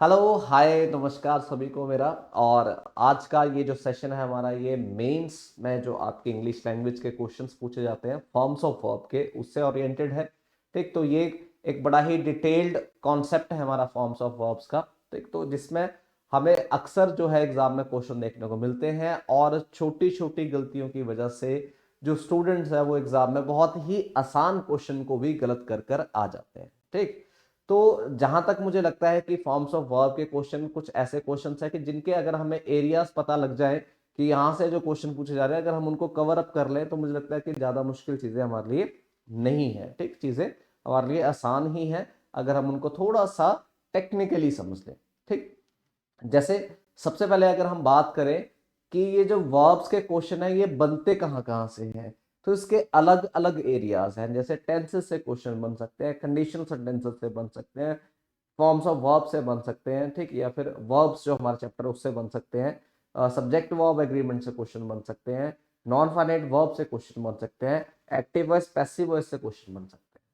Hello hi नमस्कार सभी को मेरा। और आज का ये जो सेशन है हमारा, ये मेंस में जो आपके इंग्लिश लैंग्वेज के क्वेश्चंस पूछे जाते हैं फॉर्म्स ऑफ वर्ब के, उससे ओरिएंटेड है। ठीक, तो ये एक बड़ा ही डिटेल्ड कॉन्सेप्ट है हमारा फॉर्म्स ऑफ वर्ब्स का। ठीक, तो जिसमें हमें अक्सर जो है एग्जाम में क्वेश्चन देखने को मिलते हैं, और छोटी छोटी गलतियों की वजह से जो स्टूडेंट्स है वो एग्जाम में बहुत ही आसान क्वेश्चन को भी गलत कर कर आ जाते हैं। ठीक, तो जहां तक मुझे लगता है कि फॉर्म्स ऑफ वर्ब के क्वेश्चन कुछ ऐसे क्वेश्चंस है कि जिनके अगर हमें एरियाज पता लग जाए कि यहाँ से जो क्वेश्चन पूछे जा रहे हैं, अगर हम उनको कवर अप कर लें तो मुझे लगता है कि ज्यादा मुश्किल चीजें हमारे लिए नहीं है। ठीक, चीजें हमारे लिए आसान ही है अगर हम उनको थोड़ा सा टेक्निकली समझ लें। ठीक, जैसे सबसे पहले अगर हम बात करें कि ये जो वर्ब्स के क्वेश्चन है ये बनते कहाँ कहाँ से हैं, तो इसके अलग अलग एरियाज हैं। जैसे टेंसेस से क्वेश्चन बन सकते हैं, कंडीशनल सेंटेंसेस से बन सकते हैं, फॉर्म्स ऑफ वर्ब से बन सकते हैं। ठीक, या फिर वर्ब्स जो हमारा चैप्टर है उससे बन सकते हैं, सब्जेक्ट वर्ब एग्रीमेंट से क्वेश्चन बन सकते हैं, नॉन फाइनाइट वर्ब से क्वेश्चन बन सकते हैं, एक्टिव वॉइस पैसिव वॉइस से क्वेश्चन बन सकते हैं,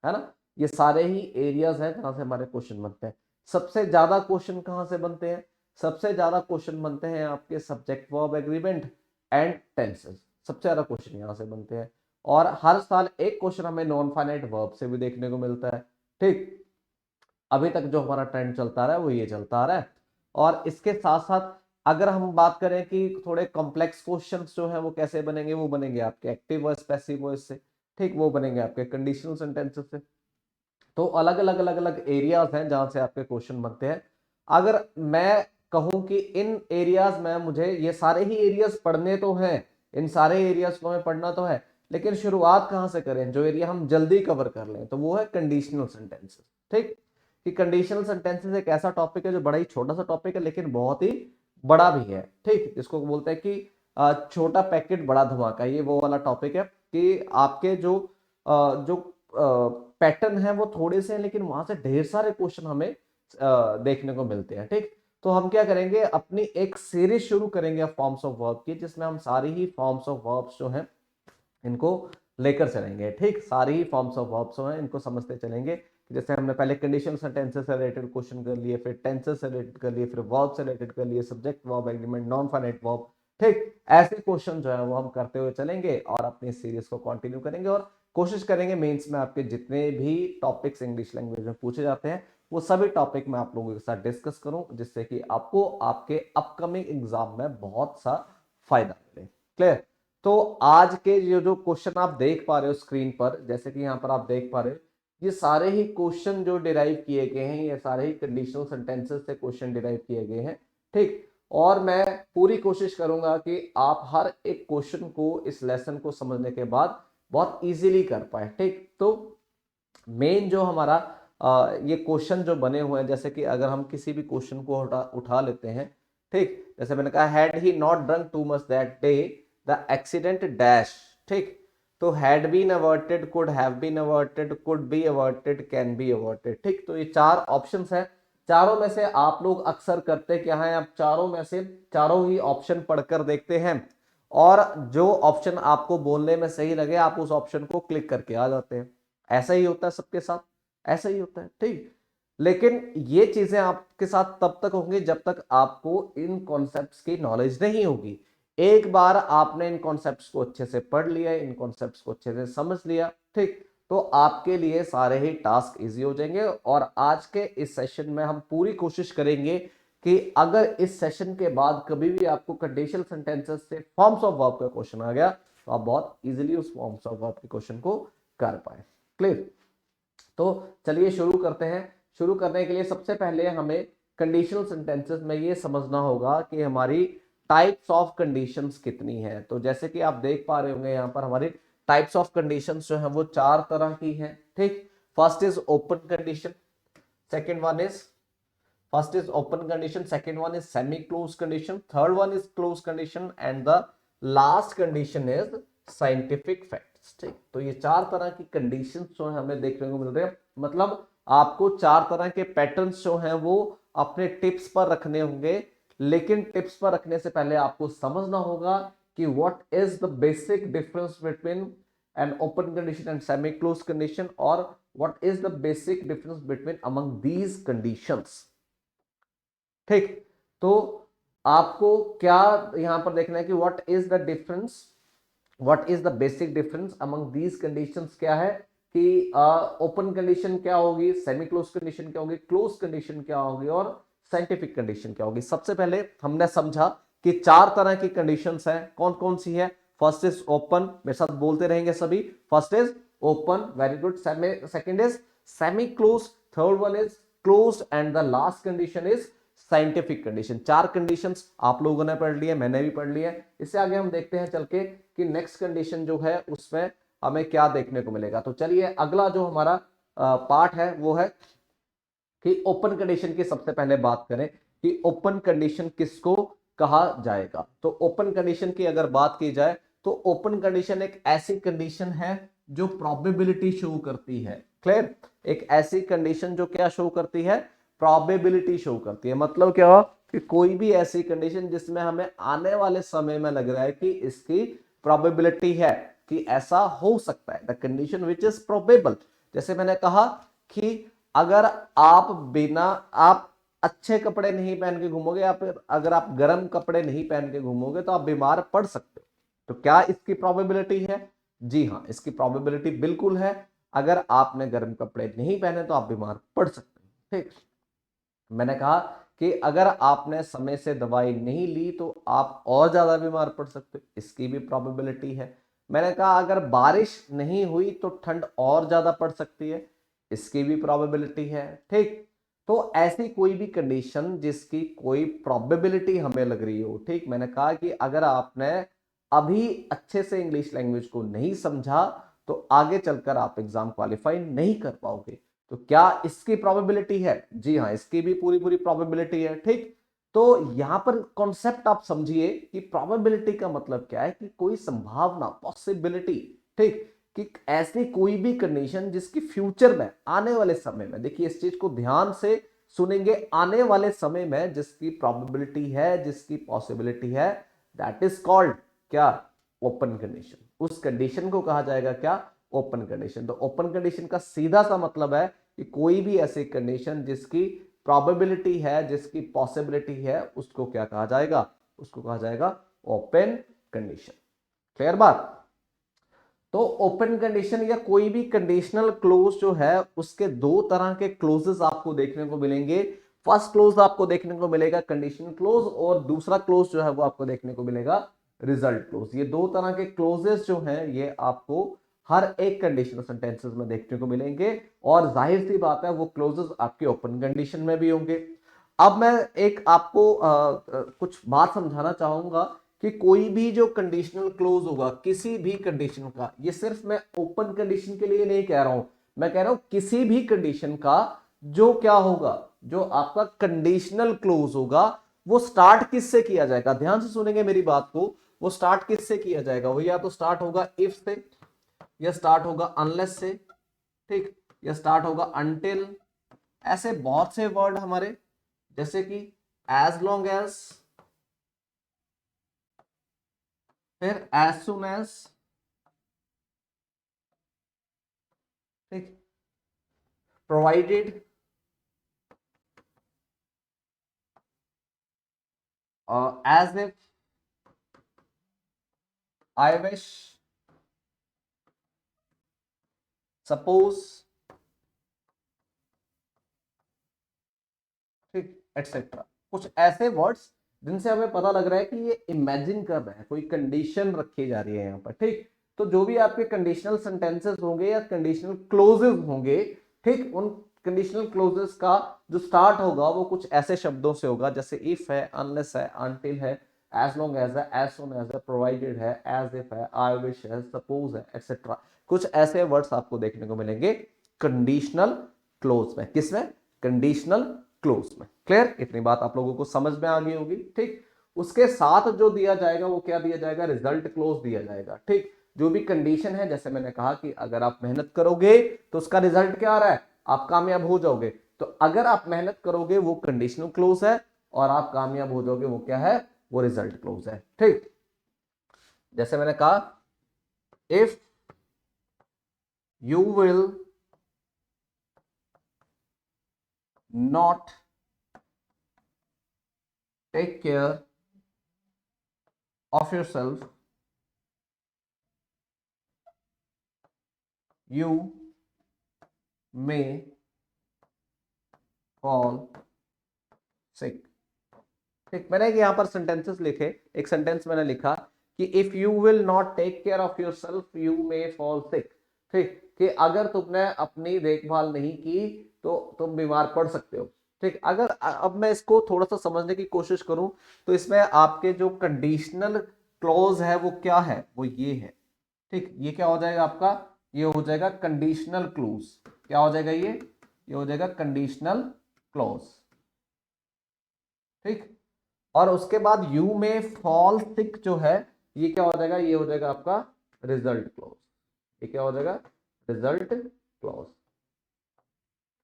है ना। ये सारे ही एरियाज हैं जहां से हमारे क्वेश्चन बनते हैं। सबसे ज्यादा क्वेश्चन कहां से बनते हैं? सबसे ज्यादा क्वेश्चन बनते हैं आपके subject verb agreement and tenses. सबसे ज्यादा क्वेश्चन यहां से बनते हैं, और हर साल एक क्वेश्चन हमें नॉन फाइनाइट वर्ब से भी देखने को मिलता है। ठीक, अभी तक जो हमारा ट्रेंड चलता रहा है वो ये चलता आ रहा है। और इसके साथ साथ अगर हम बात करें कि थोड़े कॉम्प्लेक्स क्वेश्चंस जो है वो कैसे बनेंगे, वो बनेंगे आपके एक्टिव वॉइस पैसिव वॉइस से। ठीक, वो बनेंगे आपके कंडीशनल सेंटेंसेस से। तो अलग अलग अलग अलग एरियाज हैं जहां से आपके क्वेश्चन बनते हैं। अगर मैं कहूं कि इन एरियाज में मुझे ये सारे ही एरियाज पढ़ने तो हैं, इन सारे एरियाज को हमें पढ़ना तो है, लेकिन शुरुआत कहां से करें जो एरिया हम जल्दी कवर कर लें, तो वो है कंडीशनल सेंटेंसेस। ठीक, कि कंडीशनल सेंटेंसेस एक ऐसा टॉपिक है जो बड़ा ही छोटा सा टॉपिक है लेकिन बहुत ही बड़ा भी है। ठीक, जिसको बोलते हैं कि छोटा पैकेट बड़ा धमाका, ये वो वाला टॉपिक है कि आपके जो पैटर्न है वो थोड़े से हैं लेकिन वहां से ढेर सारे क्वेश्चन हमें देखने को मिलते हैं। ठीक, तो हम क्या करेंगे, अपनी एक सीरीज शुरू करेंगे फॉर्म्स ऑफ वर्ब की, जिसमें हम सारी ही फॉर्म्स ऑफ वर्ब्स जो हैं इनको लेकर चलेंगे। ठीक, सारी ही फॉर्म्स ऑफ वर्ब्स हैं इनको समझते चलेंगे। जैसे हमने पहले कंडीशनल सेंटेंसेस से रिलेटेड क्वेश्चन कर लिए, फिर टेंसेस से रिलेटेड कर लिए, फिर वर्ब से रिलेटेड कर लिए, subject verb agreement non finite verb. ठीक, ऐसे क्वेश्चन जो है वो हम करते हुए चलेंगे और अपनी सीरीज को कंटिन्यू करेंगे, और कोशिश करेंगे मेंस में आपके जितने भी टॉपिक्स इंग्लिश लैंग्वेज में पूछे जाते हैं वो सभी टॉपिक मैं आप लोगों के साथ डिस्कस करूं, जिससे कि आपको आपके अपकमिंग एग्जाम में बहुत सा फायदा मिले। क्लियर? तो आज के ये जो क्वेश्चन आप देख पा रहे हो स्क्रीन पर, जैसे कि यहाँ पर आप देख पा रहे हो, ये सारे ही क्वेश्चन जो डिराइव किए गए हैं, ये सारे ही कंडीशनल सेंटेंसेस से क्वेश्चन डिराइव किए गए हैं। ठीक, और मैं पूरी कोशिश करूंगा कि आप हर एक क्वेश्चन को इस लेसन को समझने के बाद बहुत इजीली कर पाए। ठीक, तो मेन जो हमारा ये क्वेश्चन जो बने हुए हैं, जैसे कि अगर हम किसी भी क्वेश्चन को उठा लेते हैं। ठीक, जैसे मैंने कहा, had he not drunk too much that day the accident dash. ठीक, तो had been averted, could have been averted, could be averted, can be averted. ठीक, तो ये चार ऑप्शंस हैं। चारों में से आप लोग अक्सर करते क्या है, आप चारों में से चारों ही ऑप्शन पढ़कर देखते हैं, और जो ऑप्शन आपको बोलने में सही लगे आप उस ऑप्शन को क्लिक करके आ जाते हैं। ऐसा ही होता है सबके साथ, ऐसा ही होता है। ठीक, लेकिन ये चीजें आपके साथ तब तक होंगी जब तक आपको इन कॉन्सेप्ट्स की नॉलेज नहीं होगी। एक बार आपने इन कॉन्सेप्ट्स को अच्छे से पढ़ लिया, इन कॉन्सेप्ट्स को अच्छे से समझ लिया, ठीक, तो आपके लिए सारे ही टास्क इजी हो जाएंगे। और आज के इस सेशन में हम पूरी कोशिश करेंगे कि अगर इस सेशन के बाद कभी भी आपको कंडीशनल सेंटेंसेस से फॉर्म्स ऑफ वर्ब का क्वेश्चन आ गया तो आप बहुत इजीली उस फॉर्म्स ऑफ वर्ब के क्वेश्चन को कर पाए। क्लियर? तो चलिए शुरू करते हैं। शुरू करने के लिए सबसे पहले हमें कंडीशनल सेंटेंसेस में ये समझना होगा कि हमारी टाइप्स ऑफ कंडीशंस कितनी है। तो जैसे कि आप देख पा रहे होंगे यहाँ पर हमारी टाइप्स ऑफ कंडीशंस जो है वो चार तरह की हैं। ठीक, first is open condition, second one is first is open condition, second one is semi clause condition, third one is close condition, and the last condition is scientific facts. ठीक, तो ये चार तरह की कंडीशन जो है हमें देखने को मिल रहे हैं। मतलब आपको चार तरह के पैटर्न्स जो हैं वो अपने टिप्स पर रखने होंगे, लेकिन टिप्स पर रखने से पहले आपको समझना होगा कि what is the basic difference between an open condition and semi closed condition, or what is the basic difference between among these conditions. ठीक, तो आपको क्या यहां पर देखना है कि what is the difference, what is the basic difference among these conditions, क्या है कि ओपन कंडीशन क्या होगी, सेमी क्लोज कंडीशन क्या होगी, क्लोज कंडीशन क्या होगी और साइंटिफिक कंडीशन क्या होगी। सबसे पहले हमने समझा कि चार तरह की कंडीशंस हैं, कौन कौन सी है। फर्स्ट इज ओपन, मेरे साथ बोलते रहेंगे सभी। First is open, very good. Second is semi close, third one is closed end the last condition is scientific condition. चार कंडीशंस आप लोगों ने पढ़ ली है, मैंने भी पढ़ ली है। इससे आगे हम देखते हैं चल के कि नेक्स्ट कंडीशन जो है उसमें हमें क्या देखने को मिलेगा। तो चलिए अगला जो हमारा पार्ट है वो है कि ओपन कंडीशन की सबसे पहले बात करें कि ओपन कंडीशन किसको कहा जाएगा। तो ओपन कंडीशन की अगर बात की जाए तो ओपन कंडीशन एक ऐसी कंडीशन है जो प्रोबेबिलिटी शो करती है। क्लियर, एक ऐसी कंडीशन जो क्या शो करती है, प्रोबेबिलिटी शो करती है। मतलब क्या हो कि कोई भी ऐसी कंडीशन जिसमें हमें आने वाले समय में लग रहा है कि इसकी प्रोबेबिलिटी है कि ऐसा हो सकता है, the condition which is probable. जैसे मैंने कहा कि अगर आप बिना आप अच्छे कपड़े नहीं पहन के घूमोगे या फिर अगर आप गर्म कपड़े नहीं पहन के घूमोगे तो आप बीमार पड़ सकते हो। तो क्या इसकी प्रोबेबिलिटी है? जी हाँ, इसकी प्रोबेबिलिटी बिल्कुल है। अगर आपने गर्म कपड़े नहीं पहने तो आप बीमार पड़ सकते हैं। ठीक, मैंने कहा कि अगर आपने समय से दवाई नहीं ली तो आप और ज्यादा बीमार पड़ सकते हो, इसकी भी प्रोबेबिलिटी है। मैंने कहा अगर बारिश नहीं हुई तो ठंड और ज्यादा पड़ सकती है, इसकी भी प्रोबेबिलिटी है। ठीक, तो ऐसी कोई भी कंडीशन जिसकी कोई प्रोबेबिलिटी हमें लग रही हो। ठीक, मैंने कहा कि अगर आपने अभी अच्छे से इंग्लिश लैंग्वेज को नहीं समझा तो आगे चलकर आप एग्जाम क्वालिफाई नहीं कर पाओगे। तो क्या इसकी प्रोबेबिलिटी है? जी हाँ, इसकी भी पूरी पूरी प्रोबेबिलिटी है। ठीक, तो यहां पर कॉन्सेप्ट आप समझिए कि प्रोबेबिलिटी का मतलब क्या है कि कोई संभावना, पॉसिबिलिटी। ठीक, कि ऐसी कोई भी कंडीशन जिसकी फ्यूचर में, आने वाले समय में, देखिए इस चीज को ध्यान से सुनेंगे, आने वाले समय में जिसकी प्रोबेबिलिटी है, जिसकी पॉसिबिलिटी है, दैट इज कॉल्ड क्या? Open condition. उस कंडीशन को कहा जाएगा क्या? Open condition. तो ओपन कंडीशन का सीधा सा मतलब है कि कोई भी ऐसी कंडीशन जिसकी प्रोबेबिलिटी है, जिसकी पॉसिबिलिटी है, उसको क्या कहा जाएगा? उसको कहा जाएगा ओपन कंडीशन। क्लियर बात? तो ओपन कंडीशन या कोई भी कंडीशनल क्लोज जो है उसके दो तरह के क्लोजेस आपको देखने को मिलेंगे। फर्स्ट क्लोज आपको देखने को मिलेगा कंडीशनल क्लोज और दूसरा क्लोज जो है वो आपको देखने को मिलेगा रिजल्ट क्लोज। ये दो तरह के क्लोजेस जो हैं ये आपको हर एक कंडीशनल सेंटेंसेस में देखने को मिलेंगे और जाहिर सी बात है वो क्लोजेस आपके ओपन कंडीशन में भी होंगे। अब मैं एक आपको कुछ बात समझाना चाहूंगा कि कोई भी जो कंडीशनल क्लोज होगा किसी भी कंडीशन का, ये सिर्फ मैं ओपन कंडीशन के लिए नहीं कह रहा हूं, मैं कह रहा हूं किसी भी कंडीशन का जो क्या होगा, जो आपका कंडीशनल क्लोज होगा वो स्टार्ट किससे किया जाएगा? ध्यान से सुनेंगे मेरी बात को। वो स्टार्ट किससे किया जाएगा? वो या तो स्टार्ट होगा इफ से, या स्टार्ट होगा अनलेस से, ठीक, या स्टार्ट होगा अनटिल। ऐसे बहुत से वर्ड हमारे, जैसे कि एज लॉन्ग एज, फिर एज सुन एज, ठीक, provided, as if, I wish, suppose, ठीक, एक्सेट्रा। कुछ ऐसे वर्ड्स जिनसे हमें पता लग रहा है कि ये इमेजिन कर रहे हैं, कोई कंडीशन रखी जा रही है यहाँ पर। ठीक, तो जो भी आपके कंडीशनल सेंटेंसेस होंगे या कंडीशनल क्लोजेस होंगे, ठीक, उन कंडीशनल क्लोजेस का जो स्टार्ट होगा वो कुछ ऐसे शब्दों से होगा जैसे इफ है, अनलेस है, अनटिल है, एज लॉन्ग एज है, एज सुन एज है, प्रोवाइडेड है, एज इफ है, आई विश है, सपोज है, एक्सेट्रा। कुछ ऐसे वर्ड्स आपको देखने को मिलेंगे कंडीशनल क्लोज में। किसमें? कंडीशनल क्लोज में। क्लियर? इतनी बात आप लोगों को समझ में आ गई होगी। ठीक, उसके साथ जो दिया जाएगा वो क्या दिया जाएगा? रिजल्ट क्लोज दिया जाएगा। ठीक, जो भी कंडीशन है, जैसे मैंने कहा कि अगर आप मेहनत करोगे तो उसका रिजल्ट क्या आ रहा है? आप कामयाब हो जाओगे। तो अगर आप मेहनत करोगे वो कंडीशनल क्लोज है और आप कामयाब हो जाओगे वो क्या है? वो रिजल्ट क्लोज है। ठीक, जैसे मैंने कहा if you will not take care of yourself, you may fall sick. ठीक, मैंने यहाँ पर सेंटेंसेस लिखे। एक सेंटेंस मैंने लिखा कि if you will not take care of yourself you may fall sick. ठीक, कि अगर तुमने अपनी देखभाल नहीं की तो तुम बीमार पड़ सकते हो। ठीक, अगर अब मैं इसको थोड़ा सा समझने की कोशिश करूं तो इसमें आपके जो कंडीशनल क्लॉज है वो क्या है, वो ये है। ठीक, ये क्या हो जाएगा आपका, ये हो जाएगा कंडीशनल क्लॉज। क्या हो जाएगा ये हो जाएगा कंडीशनल क्लॉज। ठीक, और उसके बाद यू में फॉल सिक जो है ये क्या हो जाएगा, ये हो जाएगा आपका रिजल्ट क्लॉज। ये क्या हो जाएगा, रिजल्ट क्लॉज।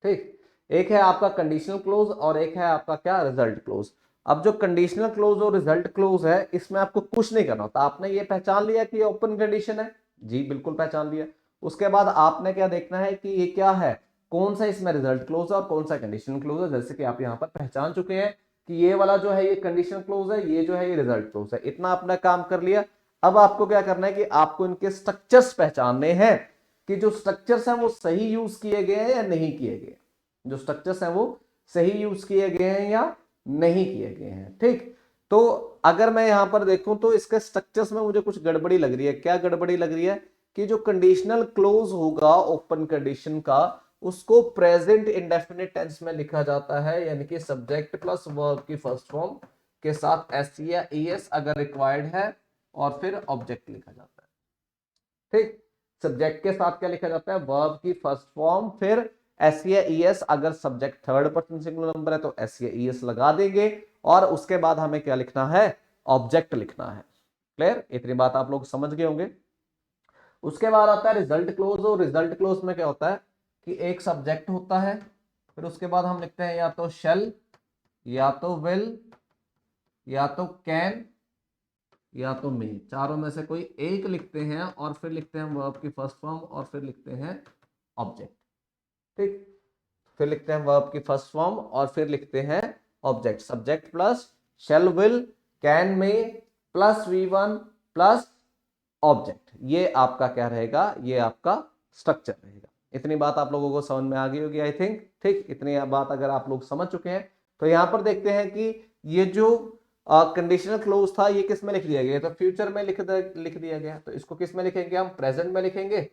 ठीक, एक है आपका कंडीशनल क्लोज और एक है आपका क्या, रिजल्ट क्लोज। अब जो कंडीशनल क्लोज और रिजल्ट क्लोज है इसमें आपको कुछ नहीं करना होता। आपने ये पहचान लिया कि ये ओपन कंडीशन है, जी बिल्कुल पहचान लिया। उसके बाद आपने क्या देखना है कि ये क्या है, कौन सा इसमें रिजल्ट क्लोज है और कौन सा कंडीशनल क्लोज है। जैसे कि आप यहाँ पर पहचान चुके हैं कि ये वाला जो है ये कंडीशनल क्लोज है, ये जो है ये रिजल्ट क्लोज है। इतना आपने काम कर लिया। अब आपको क्या करना है कि आपको इनके स्ट्रक्चर्स पहचानने हैं कि जो स्ट्रक्चर्स हैं वो सही यूज किए गए हैं या नहीं किए गए, जो स्ट्रक्चर्स हैं वो सही यूज किए गए हैं या नहीं किए गए हैं। ठीक, तो अगर मैं यहां पर देखूं तो इसके स्ट्रक्चर्स में मुझे कुछ गड़बड़ी लग रही है। क्या गड़बड़ी लग रही है कि जो कंडीशनल क्लोज होगा ओपन कंडीशन का उसको प्रेजेंट इंडेफिनिट टेंस में लिखा जाता है, यानी कि सब्जेक्ट प्लस वर्ब की फर्स्ट फॉर्म के साथ एस या ईएस अगर रिक्वायर्ड है और फिर ऑब्जेक्ट लिखा जाता है। ठीक, सब्जेक्ट के साथ क्या लिखा जाता है, वर्ब की फर्स्ट फॉर्म फिर एस या ईएस। अगर subject third person singular number है तो एस या ईएस लगा देंगे और उसके बाद हमें क्या लिखना है, ऑब्जेक्ट लिखना है। क्लियर, इतनी बात आप लोग समझ गए होंगे। उसके बाद आता है रिजल्ट क्लोज, और रिजल्ट क्लोज में क्या होता है कि एक सब्जेक्ट होता है, फिर उसके बाद हम लिखते हैं या तो शेल या तो विल या तो कैन या तो मे, चारों में से कोई एक लिखते हैं और फिर लिखते हैं वर्ब की फर्स्ट फॉर्म और फिर लिखते हैं ऑब्जेक्ट। ठीक, फिर लिखते हैं वर्ब की फर्स्ट फॉर्म और फिर लिखते हैं object. Subject plus shall will can may plus V1 plus object, ये आपका क्या रहेगा, ये आपका स्ट्रक्चर रहेगा। इतनी बात आप लोगों को समझ में आ गई होगी आई थिंक। ठीक, इतनी बात अगर आप लोग समझ चुके हैं तो यहां पर देखते हैं कि ये जो कंडीशनल क्लोज था ये किस में लिख दिया गया, तो फ्यूचर में लिख दिया गया। तो इसको किस में लिखेंगे, हम प्रेजेंट में लिखेंगे।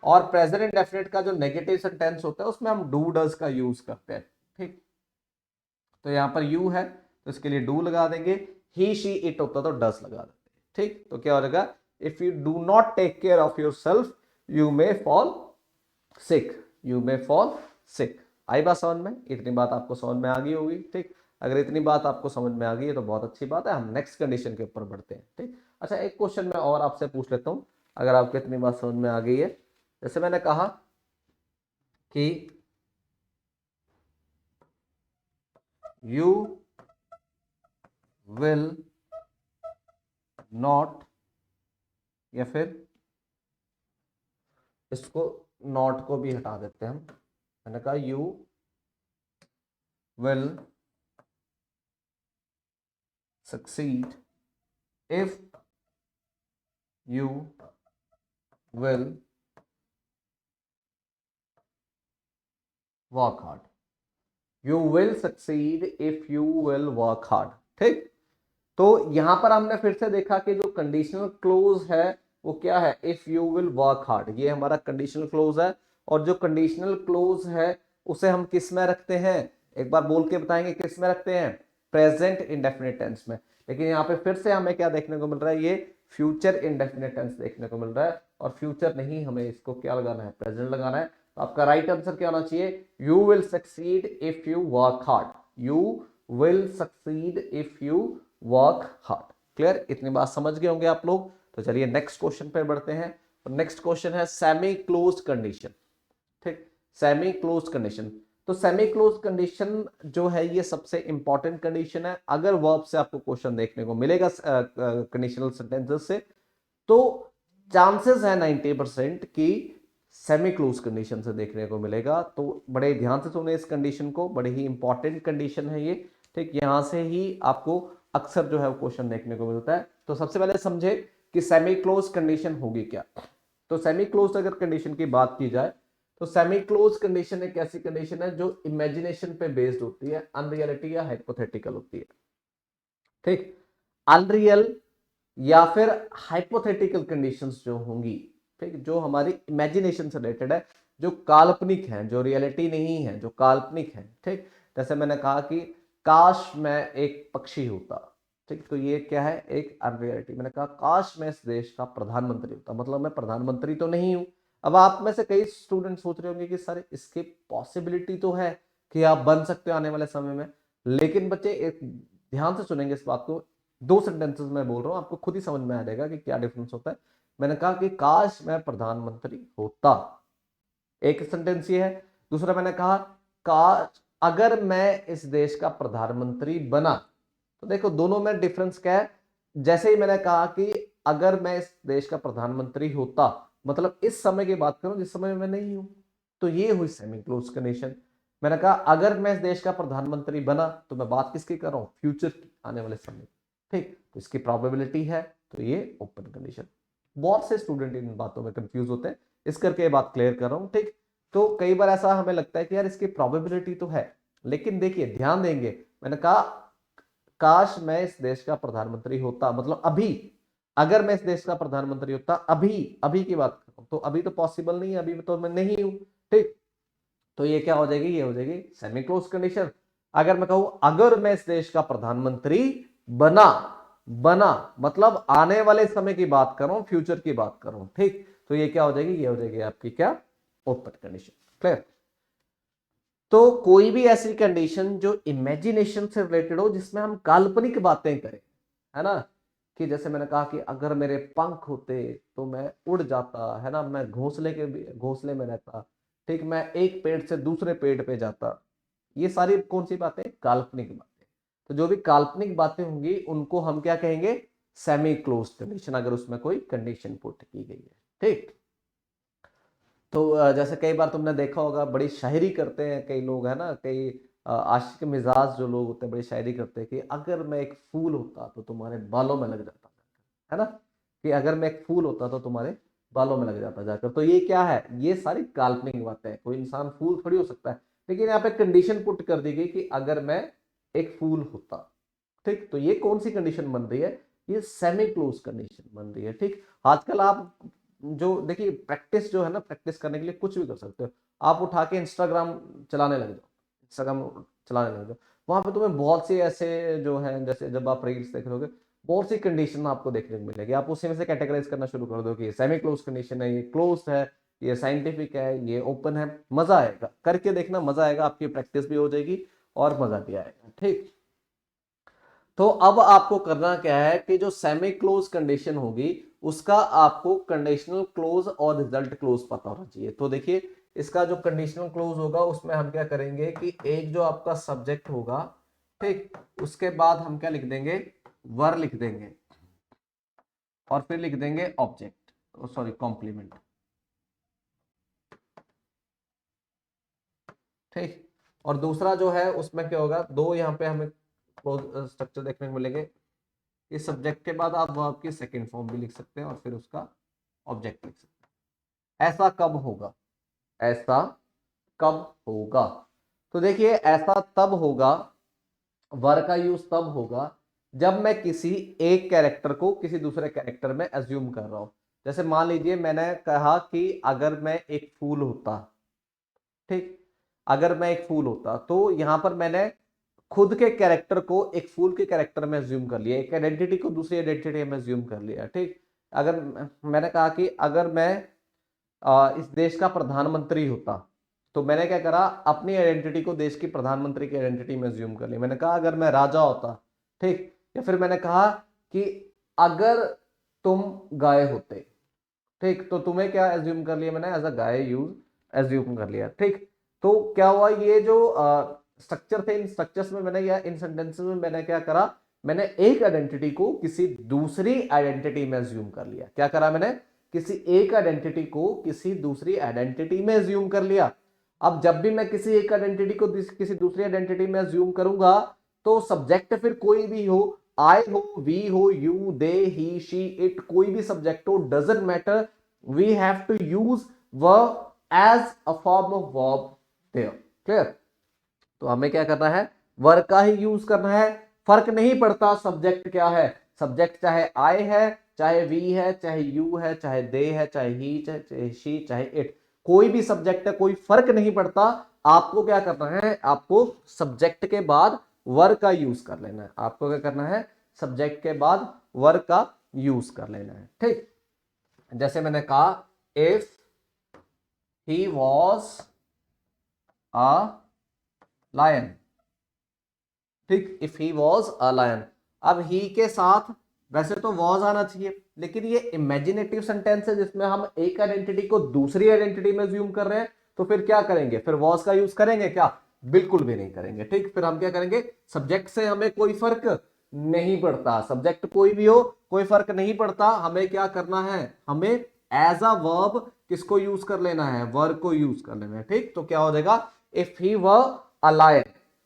और प्रेजेंट इंडेफिनिट का जो नेगेटिव सेंटेंस होता है उसमें हम डू डज का यूज करते हैं। ठीक, तो यहां पर यू है तो इसके लिए डू लगा देंगे, ही शी इट होता तो डस लगा देंगे। ठीक, तो क्या हो जाएगा, if you do not take care of yourself you may fall sick, you may fall sick. आई बात समझ में, इतनी बात आपको समझ में आ गई होगी। ठीक, अगर इतनी बात आपको समझ में आ गई है तो बहुत अच्छी बात है, हम नेक्स्ट कंडीशन के ऊपर बढ़ते हैं। ठीक, अच्छा एक क्वेश्चन मैं और आपसे पूछ लेता हूं, अगर आपको इतनी बात समझ में आ गई है। जैसे मैंने कहा कि यू विल नॉट, या फिर इसको नॉट को भी हटा देते हैं हम। मैंने कहा you will succeed if you will work hard, you will succeed if you will work hard. ठीक, तो यहां पर हमने फिर से देखा कि जो कंडीशनल क्लोज है वो क्या है, if you will work hard, ये हमारा कंडीशनल क्लोज है। और जो कंडीशनल क्लोज है उसे हम किस में रखते हैं, एक बार बोल के बताएंगे किस में रखते हैं, प्रेजेंट इंडेफिनिट टेंस में। लेकिन यहाँ पे फिर से हमें क्या देखने को मिल रहा है, ये फ्यूचर इंडेफिनिट टेंस देखने को मिल रहा है। और फ्यूचर नहीं, हमें इसको क्या लगाना है, प्रेजेंट लगाना है। तो आपका राइट आंसर क्या होना चाहिए, you will succeed if you work hard, you will succeed if you work hard. Clear, इतनी बात समझ गए होंगे आप लोग। तो चलिए नेक्स्ट क्वेश्चन पे बढ़ते हैं। और नेक्स्ट क्वेश्चन है सेमी क्लोज्ड कंडीशन। ठीक, सेमी क्लोज्ड कंडीशन। तो सेमी क्लोज्ड कंडीशन जो है ये सबसे इंपॉर्टेंट कंडीशन है। अगर वर्ब से आपको क्वेश्चन देखने को मिलेगा कंडीशनल सेंटेंसेस से, तो चांसेस है 90% की सेमी क्लोज कंडीशन से देखने को मिलेगा। तो बड़े ध्यान से सुने इस कंडीशन को, बड़े ही इंपॉर्टेंट कंडीशन है ये। ठीक, यहां से ही आपको अक्सर जो है वो क्वेश्चन देखने को मिलता है। तो सबसे पहले समझे कि सेमी क्लोज कंडीशन होगी क्या। तो सेमी क्लोज अगर कंडीशन की बात की जाए तो सेमी क्लोज कंडीशन एक ऐसी कंडीशन है जो इमेजिनेशन पे बेस्ड होती है, अनरियलिटी या हाइपोथेटिकल होती है। ठीक, अनरियल या फिर हाइपोथेटिकल कंडीशंस जो होंगी, ठीक, जो हमारी इमेजिनेशन से रिलेटेड है, जो काल्पनिक है, जो रियलिटी नहीं है, जो काल्पनिक है। ठीक, जैसे मैंने कहा कि काश मैं एक पक्षी होता, ठीक, तो ये क्या है, एक अनरियलिटी। मैंने कहा काश मैं इस देश का प्रधानमंत्री होता, मतलब मैं प्रधानमंत्री तो नहीं हूं। अब आप में से कई स्टूडेंट सोच रहे होंगे कि सर इसकी पॉसिबिलिटी तो है कि आप बन सकते हो आने वाले समय में, लेकिन बच्चे एक ध्यान से सुनेंगे इस बात को, दो सेंटेंसेस में बोल रहा हूं, आपको खुद ही समझ में आ जाएगा कि क्या डिफरेंस होता है। मैंने कहा कि काश मैं प्रधानमंत्री होता, एक सेंटेंस ये है। दूसरा मैंने कहा काश अगर मैं इस देश का प्रधानमंत्री बना, तो देखो दोनों में डिफरेंस क्या है। जैसे ही मैंने कहा कि अगर मैं इस देश का प्रधानमंत्री होता, मतलब इस समय की बात करूं जिस समय में मैं नहीं हूं, तो ये हुई सेमी क्लोज कंडीशन। मैंने कहा अगर मैं इस देश का प्रधानमंत्री बना, तो मैं बात किसकी कर रहा हूं, फ्यूचर की, आने वाले समय। ठीक, तो इसकी प्रोबेबिलिटी है, तो ये ओपन कंडीशन। बहुत से स्टूडेंट इन बातों में कंफ्यूज होते हैं, इस करके ये बात क्लियर कर रहा हूं। ठीक, तो कई बार ऐसा हमें लगता है कि यार इसकी प्रोबेबिलिटी तो है, लेकिन देखिए ध्यान देंगे, मैंने कहा काश मैं इस देश का प्रधानमंत्री होता, मतलब अभी, अगर मैं इस देश का प्रधानमंत्री होता अभी, अभी की बात करूं तो अभी तो पॉसिबल नहीं है, अभी तो मैं नहीं हूं। ठीक, तो ये क्या हो जाएगी, ये हो जाएगी सेमी क्लोज कंडीशन। अगर मैं कहूं अगर मैं इस देश का प्रधानमंत्री बना, बना मतलब आने वाले समय की बात कर रहा हूं, फ्यूचर की बात कर रहा हूं। ठीक, तो ये क्या हो जाएगी, ये हो जाएगी आपकी क्या, ओपन कंडीशन। क्लियर। तो कोई भी ऐसी कंडीशन जो इमेजिनेशन से रिलेटेड हो, जिसमें हम काल्पनिक बातें करें, है ना, कि जैसे मैंने कहा कि अगर मेरे पंख होते तो मैं उड़ जाता, है ना, मैं घोंसले में रहता, ठीक, मैं एक पेड़ से दूसरे पेड़ पे जाता। ये सारी कौन सी बातें, काल्पनिक बातें। तो जो भी काल्पनिक बातें होंगी उनको हम क्या कहेंगे, सेमी क्लोज कंडीशन, अगर उसमें कोई कंडीशन पुट की गई है। ठीक, तो जैसे कई बार तुमने देखा होगा, बड़ी शायरी करते हैं कई लोग, है ना, कई आशिक मिजाज जो लोग होते हैं बड़ी शायरी करते हैं कि अगर मैं एक फूल होता तो तुम्हारे बालों में लग जाता, है ना, कि अगर मैं एक फूल होता तो तुम्हारे बालों में लग जाता जाकर। तो ये क्या है, ये सारी काल्पनिक बातें हैं, कोई इंसान फूल थोड़ी हो सकता है, लेकिन यहाँ पे कंडीशन पुट कर दी गई कि अगर मैं एक फूल होता। ठीक, तो ये कौन सी कंडीशन बन रही है, ये सेमी क्लोज कंडीशन बन रही है। ठीक, आजकल आप जो देखिए प्रैक्टिस जो है ना, प्रैक्टिस करने के लिए कुछ भी कर सकते हो। आप उठा के इंस्टाग्राम चलाने लग जाओ, इंस्टाग्राम चलाने लग जाओ, वहां पे तुम्हें बहुत सी ऐसे जो है, जैसे जब आप रील्स देख रहोगे, बहुत सी कंडीशन आपको देखने को मिलेगी, आप उसी में से कैटेगराइज करना शुरू कर दो कि ये सेमी क्लोज कंडीशन है, ये क्लोज है, ये साइंटिफिक है, ये ओपन है। मजा आएगा, करके देखना, मजा आएगा, आपकी प्रैक्टिस भी हो जाएगी और मजा भी आएगा। ठीक, तो अब आपको करना क्या है कि जो सेमी क्लोज कंडीशन होगी उसका आपको कंडीशनल क्लोज और रिजल्ट क्लोज पता होना चाहिए। तो देखिए इसका जो कंडीशनल क्लोज होगा उसमें हम क्या करेंगे कि एक जो आपका सब्जेक्ट होगा, ठीक, उसके बाद हम क्या लिख देंगे, वर लिख देंगे, और फिर लिख देंगे ऑब्जेक्ट, सॉरी कॉम्प्लीमेंट। ठीक, और दूसरा जो है उसमें क्या होगा, दो यहाँ पे हमें स्ट्रक्चर देखने को मिलेंगे। इस सब्जेक्ट के बाद आप वर्ब की सेकंड फॉर्म भी लिख सकते हैं और फिर उसका ऑब्जेक्ट लिख सकते हैं। ऐसा कब होगा, ऐसा कब होगा, तो देखिए ऐसा तब होगा, वर का यूज तब होगा जब मैं किसी एक कैरेक्टर को किसी दूसरे कैरेक्टर में एज्यूम कर रहा हूं। जैसे मान लीजिए मैंने कहा कि अगर मैं एक फूल होता, ठीक, अगर मैं एक फूल होता, तो यहां पर मैंने खुद के कैरेक्टर को एक फूल के कैरेक्टर में अज्यूम कर लिया, एक आइडेंटिटी को दूसरी आइडेंटिटी में अज्यूम कर लिया। ठीक, अगर मैंने कहा कि अगर मैं इस देश का प्रधानमंत्री होता, तो मैंने क्या करा, अपनी आइडेंटिटी को देश की प्रधानमंत्री की आइडेंटिटी में अज्यूम कर लिया। मैंने कहा अगर मैं राजा होता, ठीक, या फिर मैंने कहा कि अगर तुम गाय होते, ठीक, तो तुम्हें क्या एज्यूम कर लिया मैंने, as a guy use assume कर लिया। ठीक, तो क्या हुआ, ये जो स्ट्रक्चर थे, इन स्ट्रक्चर्स में मैंने, या इन सेंटेंसेस में मैंने क्या करा, मैंने एक आइडेंटिटी को किसी दूसरी आइडेंटिटी में एज्यूम कर लिया। क्या करा मैंने, किसी एक आइडेंटिटी को किसी दूसरी आइडेंटिटी में एज्यूम कर लिया। अब जब भी मैं किसी एक आइडेंटिटी को किसी दूसरी आइडेंटिटी में एज्यूम करूंगा, तो सब्जेक्ट फिर कोई भी हो, आई हो, वी हो, you, they, he, she, it, कोई भी सब्जेक्ट हो, doesn't matter, we have to use verb as a form of verb there. Clear? तो हमें क्या करना है, वर्ब का ही यूज करना है, फर्क नहीं पड़ता सब्जेक्ट क्या है, सब्जेक्ट चाहे आई है, चाहे वी है, चाहे यू है, चाहे दे है, चाहे ही, चाहे शी, चाहे इट, कोई भी सब्जेक्ट है, कोई फर्क नहीं पड़ता। आपको क्या करना है, आपको सब्जेक्ट के बाद वर्ब का यूज कर लेना है, आपको क्या करना है, सब्जेक्ट के बाद वर्ब का यूज कर लेना है। ठीक, जैसे मैंने कहा, if he was a lion, ठीक, if he was a lion. अब ही के साथ वैसे तो वॉज आना चाहिए, लेकिन ये इमेजिनेटिव सेंटेंस है जिसमें हम एक आइडेंटिटी को दूसरी आइडेंटिटी में ज्यूम कर रहे हैं, तो फिर क्या करेंगे, फिर वॉज का यूज करेंगे क्या, बिल्कुल भी नहीं करेंगे। ठीक, फिर हम क्या करेंगे, सब्जेक्ट से हमें कोई फर्क नहीं पड़ता, सब्जेक्ट कोई भी हो कोई फर्क नहीं पड़ता, हमें क्या करना है, हमें एज अ वर्ब किसको यूज कर लेना है, वर्ब को यूज कर लेना है। ठीक, तो क्या हो जाएगा, if he were a lion,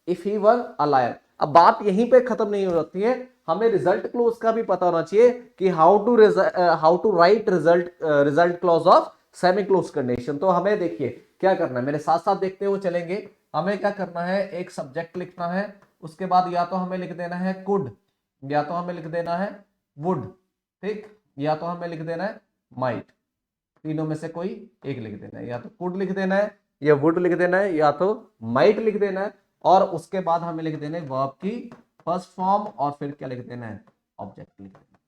if he were a lion. अब बात यहीं पे खत्म नहीं हो जाती है, हमें रिजल्ट क्लोज का भी पता होना चाहिए कि how to write result clause of semi clause condition. तो हमें देखिए क्या करना है, मेरे साथ साथ देखते हुए चलेंगे। हमें क्या करना है, एक सब्जेक्ट लिखना है, उसके बाद या तो हमें लिख देना है कुड, या तो हमें लिख देना है वुड, ठीक, या तो हमें लिख देना है माइट, तीनों में से कोई एक लिख देना है, या तो कुड लिख देना है, या वुड लिख देना है, या तो माइट लिख देना है, और उसके बाद हमें लिख देना है वर्ब की फर्स्ट फॉर्म, और फिर क्या लिख देना है, ऑब्जेक्ट लिख देना है।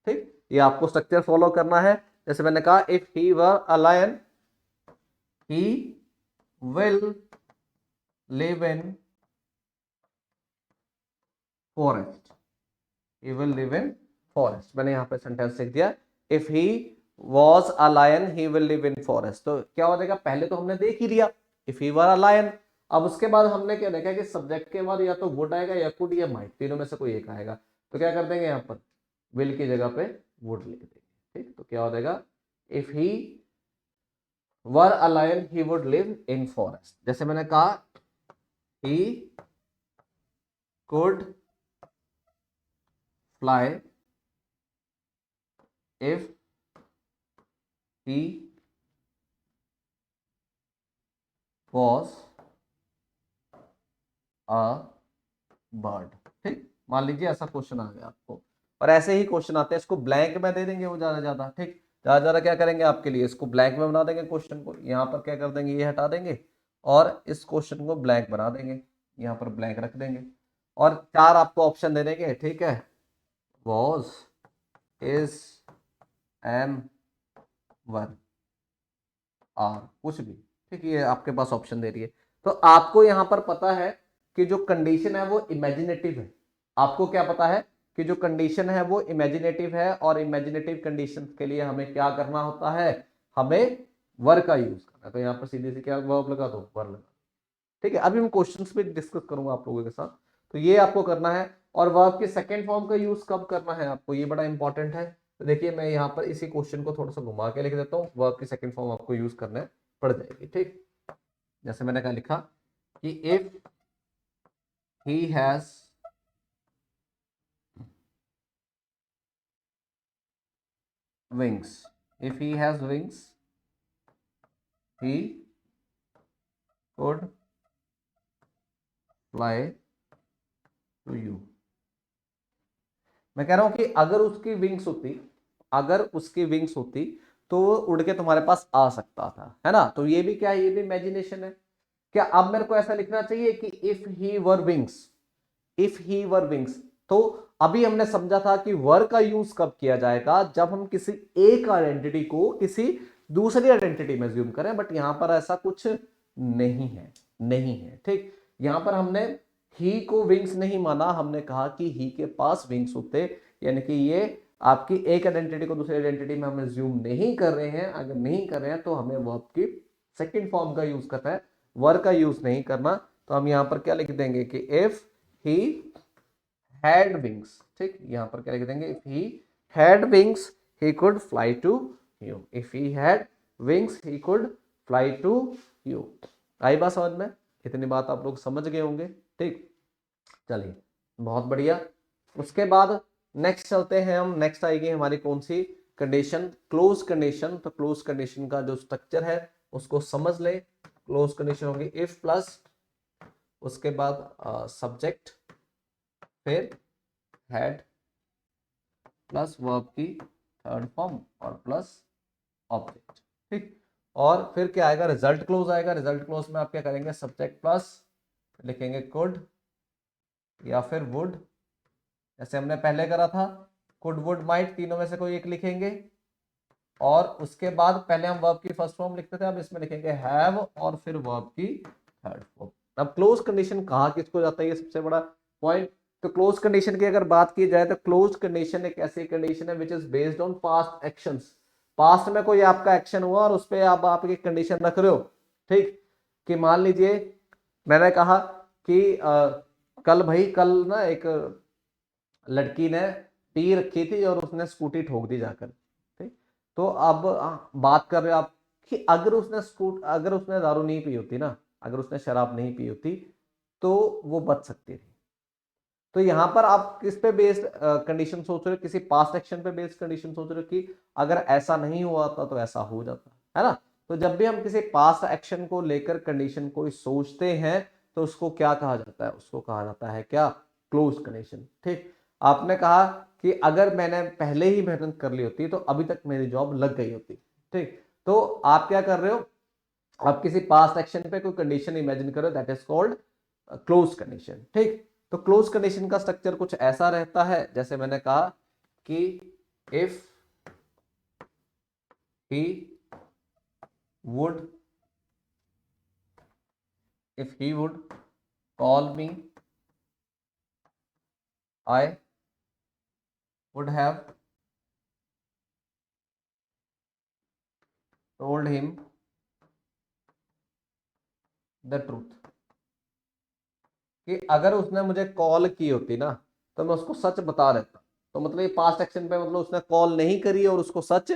ठीक, ये आपको स्ट्रक्चर फॉलो करना है। जैसे मैंने कहा, if he were a lion he will live in forest, he will live in forest, मैंने यहां पे सेंटेंस लिख दिया, if he was a lion he will live in forest। तो क्या हो जाएगा, पहले तो हमने देख ही लिया if he were a lion, अब उसके बाद हमने क्या देखा कि सब्जेक्ट के बाद या तो वुड आएगा, या कुड, या माइट, तीनों में से कोई एक आएगा। तो क्या कर देंगे, यहाँ पर विल की जगह पे वुड लिख देंगे। ठीक, तो क्या हो जाएगा, if he were a lion he would live in forest. जैसे मैंने कहा, he could fly if he was a bird। ठीक, मान लीजिए ऐसा क्वेश्चन आ गया आपको, और ऐसे ही क्वेश्चन आते हैं, इसको ब्लैंक में दे देंगे वो ज्यादा ज्यादा। ठीक, ज्यादा ज्यादा क्या करेंगे आपके लिए, इसको ब्लैंक में बना देंगे क्वेश्चन को, यहाँ पर क्या कर देंगे, ये हटा देंगे, और इस क्वेश्चन को ब्लैंक बना देंगे, यहाँ पर ब्लैंक रख देंगे, और चार आपको ऑप्शन दे देंगे। ठीक है, was, is, am, one, are, कुछ भी। ठीक, ये आपके पास ऑप्शन दे रही है। तो आपको यहां पर पता है कि जो कंडीशन है वो इमेजिनेटिव है, आपको क्या पता है कि जो कंडीशन है वो इमेजिनेटिव है, और इमेजिनेटिव कंडीशन के लिए हमें क्या करना होता है, हमें वर्ब का यूज करना है। तो यहाँ पर सीधे से क्या वर्ब लगा दो, वर्ब लगा। ठीक है, अभी मैं क्वेश्चंस पे डिस्कस करूंगा आप लोगों के साथ। तो ये आपको करना है, और वर्ब के सेकंड फॉर्म का यूज कब करना है आपको, ये बड़ा इंपॉर्टेंट है। तो देखिए, मैं यहाँ पर इसी क्वेश्चन को थोड़ा सा घुमा के लिख देता हूँ, वर्ब की सेकंड फॉर्म आपको यूज करना पड़ जाएगी। ठीक, जैसे मैंने कहा लिखा कि if he has wings, if he has wings he could fly to you। मैं कह रहा हूं कि अगर उसकी विंग्स होती, अगर उसकी विंग्स होती तो वो उड़ के तुम्हारे पास आ सकता था, है ना। तो ये भी क्या है, ये भी इमेजिनेशन है। क्या अब मेरे को ऐसा लिखना चाहिए कि if he were wings, if he were wings. तो अभी हमने समझा था कि वर का यूज कब किया जाएगा, जब हम किसी एक आइडेंटिटी को किसी दूसरी आइडेंटिटी में ज्यूम करें, बट यहां पर ऐसा कुछ नहीं है, नहीं है। ठीक, यहां पर हमने ही को विंग्स नहीं माना, हमने कहा कि ही के पास विंग्स होते, यानी कि ये आपकी एक आइडेंटिटी को दूसरी आइडेंटिटी में हम ज्यूम नहीं कर रहे हैं। अगर नहीं कर रहे हैं तो हमें वर्ब की सेकंड फॉर्म का यूज करना है, वर्ब का यूज नहीं करना। तो हम यहां पर क्या लिख देंगे कि इफ ही हैड विंग्स। ठीक, यहां पर क्या लिख देंगे, if he had wings he could fly to you, if he had wings he could fly to you. आई बात समझ में, इतनी बात आप लोग समझ गए होंगे। ठीक, चलिए बहुत बढ़िया। उसके बाद नेक्स्ट चलते हैं हम, नेक्स्ट आएगी हमारी कौन सी कंडीशन, क्लोज कंडीशन। तो क्लोज कंडीशन का जो स्ट्रक्चर है उसको समझ ले। क्लोज कंडीशन होगी इफ प्लस उसके बाद सब्जेक्ट फिर हेड प्लस वर्ब की थर्ड फॉर्म और प्लस ऑब्जेक्ट, ठीक। और फिर क्या आएगा, रिजल्ट क्लोज आएगा। रिजल्ट क्लोज में आप क्या करेंगे, सब्जेक्ट प्लस लिखेंगे कुड या फिर वुड, जैसे हमने पहले करा था, कुड वुड माइट, तीनों में से कोई एक लिखेंगे। और उसके बाद पहले हम वर्ब की फर्स्ट फॉर्म लिखते थे, अब इसमें लिखेंगे हैव और फिर वर्ब की थर्ड फॉर्म। अब क्लोज कंडीशन कहा किसको जाता है, ये सबसे बड़ा पॉइंट। तो क्लोज कंडीशन की अगर बात की जाए तो क्लोज कंडीशन एक ऐसी कंडीशन है which is based on past actions. Past में कोई आपका एक्शन हुआ और उस पर आप एक कंडीशन रख रहे हो, ठीक। कि मान लीजिए मैंने कहा कि कल भाई, कल ना एक लड़की ने पी रखी थी और उसने स्कूटी ठोक दी जाकर, ठीक। तो अब बात कर रहे हो आप कि अगर उसने दारू नहीं पी होती ना, अगर उसने शराब नहीं पी होती तो वो बच सकती थी। तो यहां पर आप किस पे बेस्ड कंडीशन सोच रहे हो, किसी पास्ट एक्शन पे बेस्ड कंडीशन सोच रहे हो कि अगर ऐसा नहीं हुआ था तो ऐसा हो जाता है ना। तो जब भी हम किसी पास्ट एक्शन को लेकर कंडीशन को सोचते हैं तो उसको क्या कहा जाता है, उसको कहा जाता है क्या, क्लोज कंडीशन, ठीक। आपने कहा कि अगर मैंने पहले ही मेहनत कर ली होती तो अभी तक मेरी जॉब लग गई होती, ठीक। तो आप क्या कर रहे हो, आप किसी पास्ट एक्शन पे कोई कंडीशन इमेजिन करो, that is called close condition, ठीक। तो क्लोज कंडीशन का स्ट्रक्चर कुछ ऐसा रहता है, जैसे मैंने कहा कि if he would call me I would have told him the truth. कि अगर उसने मुझे कॉल की होती ना तो मैं उसको सच बता देता। तो मतलब ये पास्ट एक्शन पे, मतलब उसने कॉल नहीं करी और उसको सच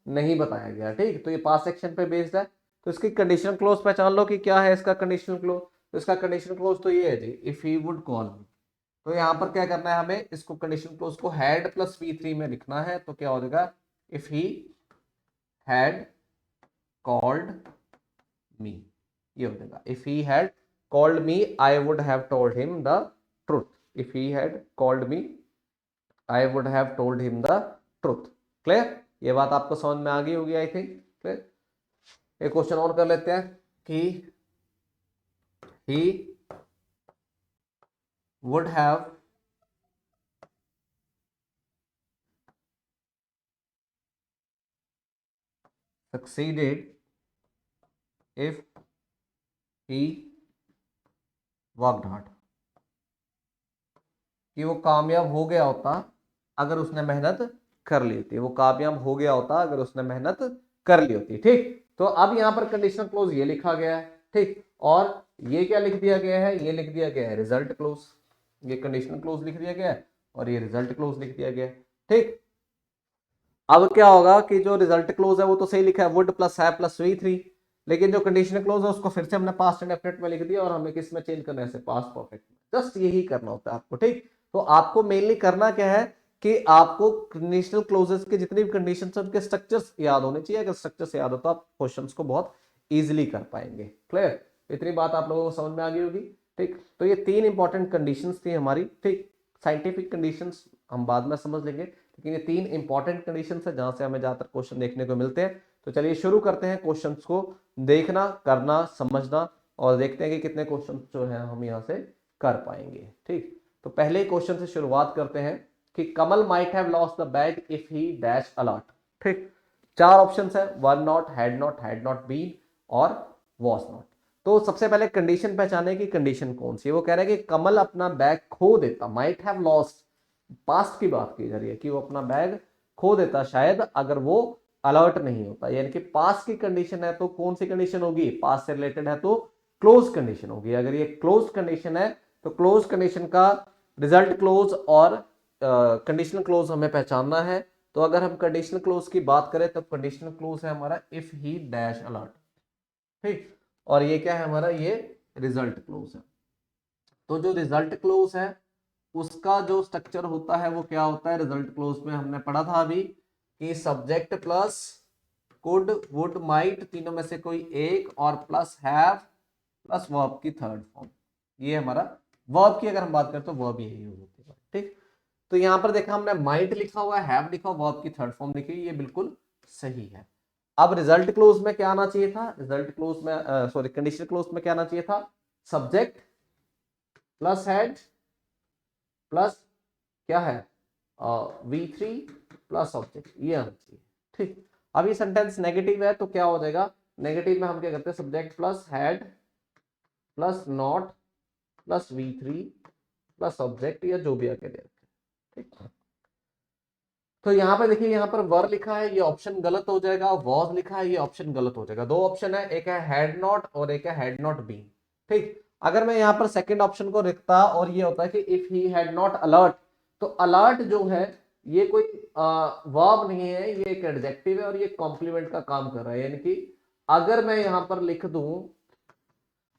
नहीं बताया गया, ठीक। तो ये पास्ट एक्शन पे बेस्ड है। तो इसकी कंडीशनल क्लोज पहचान लो कि क्या है इसका कंडीशनल क्लोज। तो इसका कंडीशनल क्लोज तो ये है जी, if he would call me. तो यहाँ पर क्या करना है हमें, इसको कंडीशनल क्लोज को हैड प्लस V3 में लिखना है। तो क्या हो जाएगा, if he had called me, ये हो जाएगा if he had called me I would have told him the truth, if he had called me I would have told him the truth। Clear, ये बात आपको समझ में आ गई होगी आई थिंक। क्लियर, एक क्वेश्चन और कर लेते हैं कि he would have succeeded if he worked hard। कि वो कामयाब हो गया होता अगर उसने मेहनत कर ली होती, वो कामयाब हो गया होता अगर उसने मेहनत कर ली होती, ठीक। तो अब यहां पर कंडीशनल क्लोज ये लिखा गया है, ठीक। और ये क्या लिख दिया गया है, ये लिख दिया गया है रिजल्ट क्लोज। ये कंडीशनल क्लोज लिख दिया गया है और ये रिजल्ट क्लोज लिख दिया गया है, ठीक। अब क्या होगा कि जो रिजल्ट क्लोज है वो तो सही लिखा है, वुड प्लस है प्लस V3, लेकिन जो कंडीशनल क्लोज है उसको फिर से हमने पास्ट इंडेफिनिट में लिख दिया और हमें किस में चेंज करना है, पास्ट परफेक्ट में। जस्ट यही करना होता है आपको, ठीक। तो आपको मेनली करना क्या है कि आपको कंडीशनल क्लोजेस के जितनी भी कंडीशन है उनके स्ट्रक्चर्स याद होने चाहिए। अगर स्ट्रक्चर्स याद हो तो आप क्वेश्चंस को बहुत इजीली कर पाएंगे। क्लियर, इतनी बात आप लोगों को समझ में आ गई होगी, ठीक। तो ये तीन इंपॉर्टेंट कंडीशंस थी हमारी, ठीक। साइंटिफिक कंडीशंस हम बाद में समझ लेंगे, लेकिन ये तीन इंपॉर्टेंट कंडीशंस है जहां से हमें ज्यादातर क्वेश्चन देखने को मिलते हैं। तो चलिए शुरू करते हैं क्वेश्चंस को देखना, करना, समझना और देखते हैं कि कितने क्वेश्चन जो है हम यहाँ से कर पाएंगे, ठीक। तो पहले क्वेश्चन से शुरुआत करते हैं कि Kamal might have lost the bag if he dash alert, ठीक। चार ऑप्शन है, were not, had not been और वॉज नॉट। तो सबसे पहले कंडीशन पहचाने की कंडीशन कौन सी है, वो कह रहा है कि कमल अपना बैग खो देता, माइट हैव लॉस्ट, पास्ट की बात की जा रही है कि वो अपना बैग खो देता शायद अगर वो अलर्ट नहीं होता। यानी कि पास्ट की कंडीशन है तो कौन सी कंडीशन होगी, पास्ट से रिलेटेड है तो क्लोज कंडीशन होगी। अगर ये क्लोज कंडीशन है तो क्लोज कंडीशन का रिजल्ट क्लोज और कंडीशनल क्लोज हमें पहचानना है। तो अगर हम कंडीशनल क्लोज की बात करें तो कंडीशनल क्लोज है हमारा इफ ही डैश अलर्ट, ठीक। और ये क्या है हमारा, ये रिजल्ट क्लोज है। तो जो रिजल्ट क्लोज है उसका जो स्ट्रक्चर होता है वो क्या होता है, रिजल्ट क्लोज में हमने पढ़ा था अभी कि subject plus could would might तीनों में से कोई एक और प्लस हैव प्लस वर्ब की थर्ड फॉर्म। ये हमारा वर्ब की अगर हम बात करें तो वर्ब यही होती है। ठीक, तो यहां पर देखा हमने माइट लिखा हुआ है, हैव लिखा, वर्ब की थर्ड फॉर्म लिखी, ये बिल्कुल सही है। अब रिजल्ट क्लोज में क्या आना चाहिए था, रिजल्ट क्लोज में सॉरी कंडीशनल क्लोज में क्या आना चाहिए था, सब्जेक्ट प्लस हेड प्लस क्या है V3 प्लस ऑब्जेक्ट, ये आना चाहिए। ठीक, अब ये सेंटेंस नेगेटिव है तो क्या हो जाएगा, नेगेटिव में हम क्या करते हैं, subject plus head plus not plus V3 plus object या जो भी आके दे रखे। ठीक, तो यहाँ पे देखिए, यहाँ पर वर लिखा है, ये ऑप्शन गलत हो जाएगा, वॉज लिखा है, ये ऑप्शन गलत हो जाएगा। दो ऑप्शन है, एक है हैड नॉट और एक है हैड नॉट बीन। ठीक, अगर मैं यहाँ पर सेकंड ऑप्शन को लिखता और ये होता है कि if he had not alert, तो अलर्ट जो है ये कोई वर्ब नहीं है, ये एक एडजेक्टिव है और ये कॉम्प्लीमेंट का काम कर रहा है। यानी कि अगर मैं यहाँ पर लिख दूं,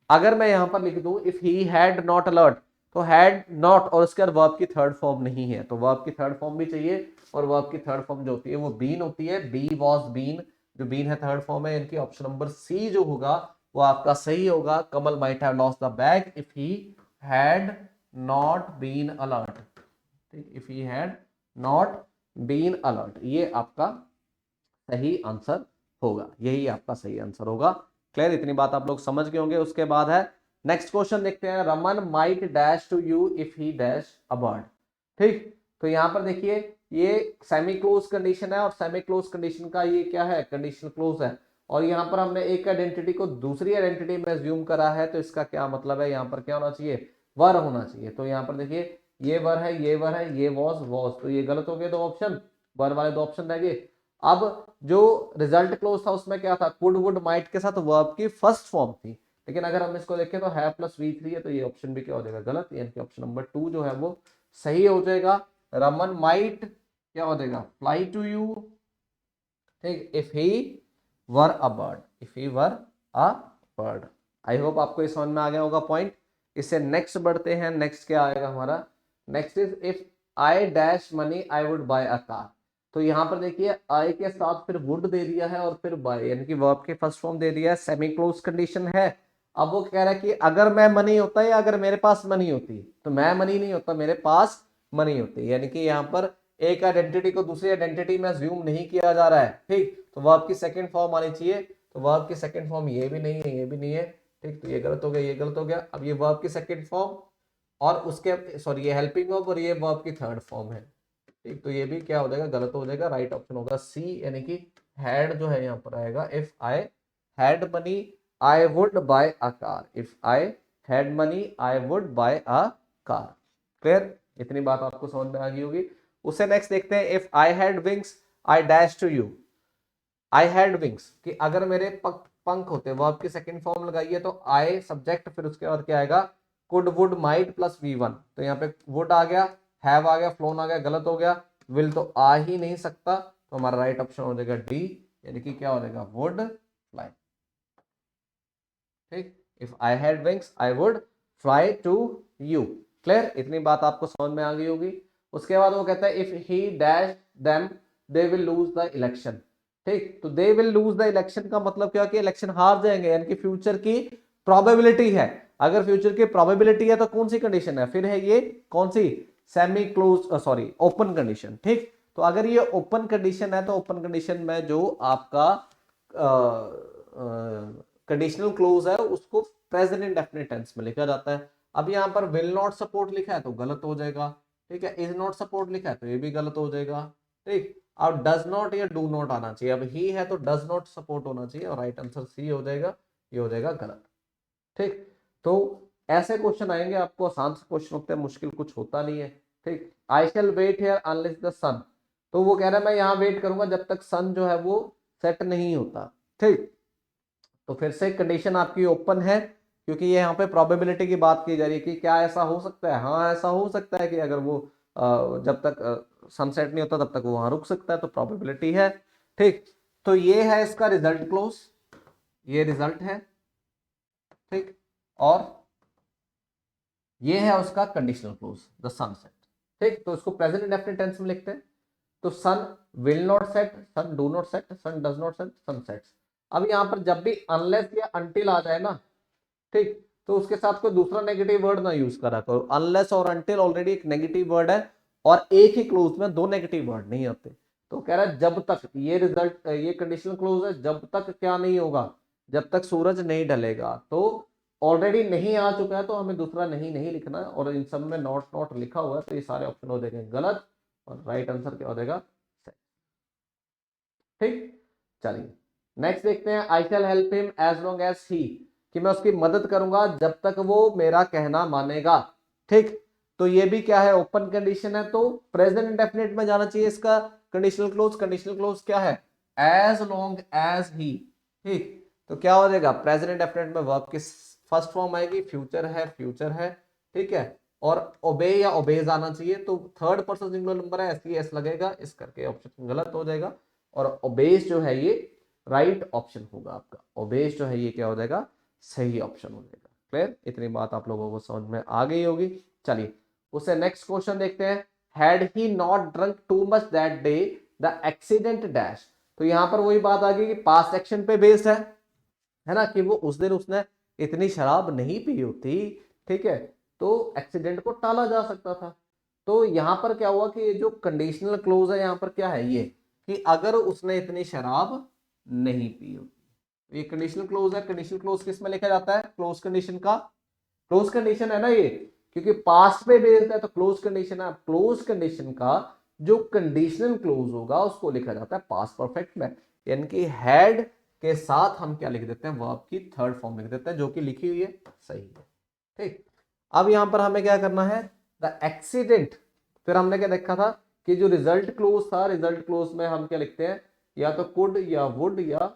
अगर मैं यहां पर लिख दूं if he had not alert, तो हैड नॉट और उसके बाद वर्ब की थर्ड फॉर्म नहीं है, तो वर्ब की थर्ड फॉर्म भी चाहिए और वर्ब की थर्ड फॉर्म जो होती है वो बीन होती है, बी वॉज बीन, जो बीन है थर्ड फॉर्म है। इनकी ऑप्शन नंबर सी जो होगा वो आपका सही होगा, Kamal might have lost the bag if he had not been alert. If he had not been alert, ये आपका सही आंसर होगा, यही आपका सही आंसर होगा। क्लियर, इतनी बात आप लोग समझ गए होंगे। उसके बाद है नेक्स्ट क्वेश्चन, देखते हैं, Raman might dash to you if he dash a bird. ठीक, तो यहां पर देखिए ये सेमी क्लोज कंडीशन है और सेमी क्लोज कंडीशन का ये क्या है, कंडीशन क्लोज है, और यहाँ पर हमने एक आइडेंटिटी को दूसरी आइडेंटिटी में अज्यूम करा है, तो इसका क्या मतलब है, यहाँ पर क्या होना चाहिए, वर होना चाहिए। तो यहाँ पर देखिए ये वर है, ये वर है, ये वॉज, तो ये गलत हो गए दो ऑप्शन, वर वाले दो ऑप्शन रह गए। अब जो रिजल्ट क्लोज था उसमें क्या था, कुड वुड माइट के साथ वर्ब की फर्स्ट फॉर्म थी, लेकिन अगर हम इसको देखें तो हैव प्लस V3 है, तो ये ऑप्शन भी क्या हो जाएगा, गलत, यानी कि ऑप्शन नंबर 2 जो है वो सही हो जाएगा। रमन माइट क्या हो जाएगा, फ्लाई टू यू। ठीक, if he were a bird, if he were a bird. I hope आपको इस समझ में आ गया होगा पॉइंट। इससे नेक्स्ट बढ़ते हैं, नेक्स्ट क्या आएगा हमारा, next is if I dash money I would buy a car. तो यहाँ पर देखिए आई के साथ फिर वुड दे दिया है और फिर बाय, यानी कि वर्ब के फर्स्ट फॉर्म दे दिया है, सेमी क्लोज कंडीशन है। अब वो कह रहा है कि अगर मैं मनी होता या अगर मेरे पास मनी होती, तो मैं मनी नहीं होता, मेरे पास मनी होती, यानी कि यहाँ पर एक आइडेंटिटी को दूसरी आइडेंटिटी में अज्यूम नहीं किया जा रहा है। ठीक, तो वर्ब की सेकंड फॉर्म आनी चाहिए, तो वर्ब की सेकंड फॉर्म ये भी नहीं है, ये भी नहीं है। ठीक, तो ये गलत हो गया, ये गलत हो गया। अब ये वर्ब की सेकंड फॉर्म और उसके सॉरी ये हेल्पिंग वर्ब और ये वर्ब की थर्ड फॉर्म है। ठीक, तो ये भी क्या हो जाएगा, गलत हो जाएगा। राइट ऑप्शन होगा सी, यानी कि हैड जो है यहाँ पर आएगा, if I had money I would buy a car, if I had money I would buy a car. Clear, इतनी बात आपको समझ में आ गई होगी। उससे नेक्स्ट देखते हैं, if I had wings I dash to you. I had wings कि अगर मेरे पंख होते, वर्ब की सेकंड फॉर्म लगाइए, तो आई सब्जेक्ट फिर उसके बाद क्या आएगा, could would might plus V1, तो यहाँ पे वुड आ गया, हैव आ गया, फ्लोन आ गया, गलत हो गया, विल तो आ ही नहीं सकता, तो हमारा राइट ऑप्शन हो जाएगा डी, यानी कि क्या हो जाएगा, वुड फ्लाई। ठीक, if I had wings I would fly to you. Clear, इतनी बात आपको समझ में आ गई होगी। उसके बाद वो कहता है if he dash them they will lose the election. ठीक, तो they will lose the election का मतलब क्या, कि इलेक्शन हार जाएंगे, यानी कि फ्यूचर की प्रोबेबिलिटी है। अगर फ्यूचर की प्रोबेबिलिटी है तो कौन सी कंडीशन है, फिर है ये कौन सी, semi close sorry open condition. ठीक, तो अगर ये ओपन कंडीशन है तो ओपन कंडीशन में जो आपका कंडीशनल क्लोज है उसको प्रेजेंट इंडेफिनिट टेंस में लिखा जाता है। अब यहाँ पर विल नॉट सपोर्ट लिखा है तो गलत हो जाएगा। ठीक है, इज नॉट सपोर्ट लिखा है तो ये भी गलत हो जाएगा। ठीक, अब डज नॉट या डू नॉट आना चाहिए, अब ही है तो डज नॉट सपोर्ट होना चाहिए और राइट आंसर सी हो जाएगा, ये हो जाएगा गलत। ठीक, तो ऐसे क्वेश्चन आएंगे आपको, आसान से क्वेश्चन होते हैं, मुश्किल कुछ होता नहीं है। ठीक, आई शैल वेट हियर अनलेस द सन, तो वो कह रहा है मैं यहाँ वेट करूंगा जब तक सन जो है वो सेट नहीं होता। ठीक, तो फिर से कंडीशन आपकी ओपन है, क्योंकि ये यहाँ पे प्रोबेबिलिटी की बात की जा रही है कि क्या ऐसा हो सकता है, हाँ ऐसा हो सकता है कि अगर वो जब तक सनसेट नहीं होता तब तक वो वहां रुक सकता है, तो प्रोबेबिलिटी है। ठीक, तो ये है इसका रिजल्ट क्लोज, ये रिजल्ट है। ठीक, और ये है उसका conditional clause, the sun set. ठीक, तो इसको प्रेजेंट इंडेफिनिट टेंस में लिखते हैं। तो sun will not set, sun do not set, sun does not set, sun sets. अब यहाँ पर जब भी अनलेस या अनटिल आ जाए ना, ठीक, तो उसके साथ कोई दूसरा नेगेटिव वर्ड ना यूज करा करो। अनलेस और अनटिल ऑलरेडी एक नेगेटिव वर्ड है, और एक ही क्लोज में दो नेगेटिव वर्ड नहीं आते। तो कह रहा है जब तक ये रिजल्ट, ये कंडीशनल क्लोज है, जब तक क्या नहीं होगा, जब तक सूरज नहीं ढलेगा। तो ऑलरेडी नहीं आ चुका है तो हमें दूसरा नहीं नहीं लिखना है, और इन सब में नॉट नॉट लिखा हुआ है, तो ये सारे ऑप्शन हो जाएंगे गलत, और राइट आंसर क्या हो जाएगा, ठीक। चलिए नेक्स्ट देखते हैं, I shall help him as long as he, कि मैं उसकी मदद करूंगा जब तक वो मेरा कहना मानेगा। ठीक, तो ये भी क्या है, ओपन कंडीशन है, तो प्रेजेंट इंडेफिनिट में जाना चाहिए इसका कंडीशनल क्लोज। कंडीशनल क्लोज क्या है, एज लॉन्ग एज ही। ठीक, तो क्या हो जाएगा, प्रेजेंट इंडेफिनिट में वर्ब की फर्स्ट फॉर्म आएगी, फ्यूचर है, फ्यूचर है, ठीक है, और ओबे या ओबेज आना चाहिए, तो थर्ड पर्सन सिंगुलर नंबर है, एस लगेगा, इस करके ऑप्शन गलत हो जाएगा। और ओबेज जो है ये राइट ऑप्शन होगा आपका, ओबेज जो है ये क्या हो जाएगा, सही ऑप्शन हो जाएगा। क्लियर, इतनी बात आप लोगों को समझ में आ गई होगी। चलिए उसे नेक्स्ट क्वेश्चन देखते हैं, had he not drunk too much that day the accident dash. तो यहां पर वही बात आ गई कि पास्ट एक्शन पे बेस्ड है ना, कि वो उस दिन उसने इतनी शराब नहीं पी होती, ठीक है, तो एक्सीडेंट को टाला जा सकता था। तो यहां पर क्या हुआ कि जो कंडीशनल क्लोज है यहां पर क्या है, ये कि अगर उसने इतनी शराब नहीं पी होती, ये कंडीशनल क्लोज है। कंडीशनल क्लोज किस में लिखा जाता है, क्लोज कंडीशन का, क्लोज कंडीशन है ना ये, क्योंकि पास्ट पे बेस्ड है तो क्लोज कंडीशन है। क्लोज कंडीशन का जो कंडीशनल क्लोज होगा उसको लिखा जाता है पास्ट परफेक्ट में, यानी कि हैड के साथ हम क्या लिख देते हैं, वर्ब की थर्ड फॉर्म लिख देते हैं, जो कि लिखी हुई है सही है। ठीक, अब यहां पर हमें क्या करना है, द एक्सीडेंट, फिर हमने क्या देखा था कि जो रिजल्ट क्लोज था, रिजल्ट क्लोज में हम क्या लिखते हैं, या तो कुड या वुड या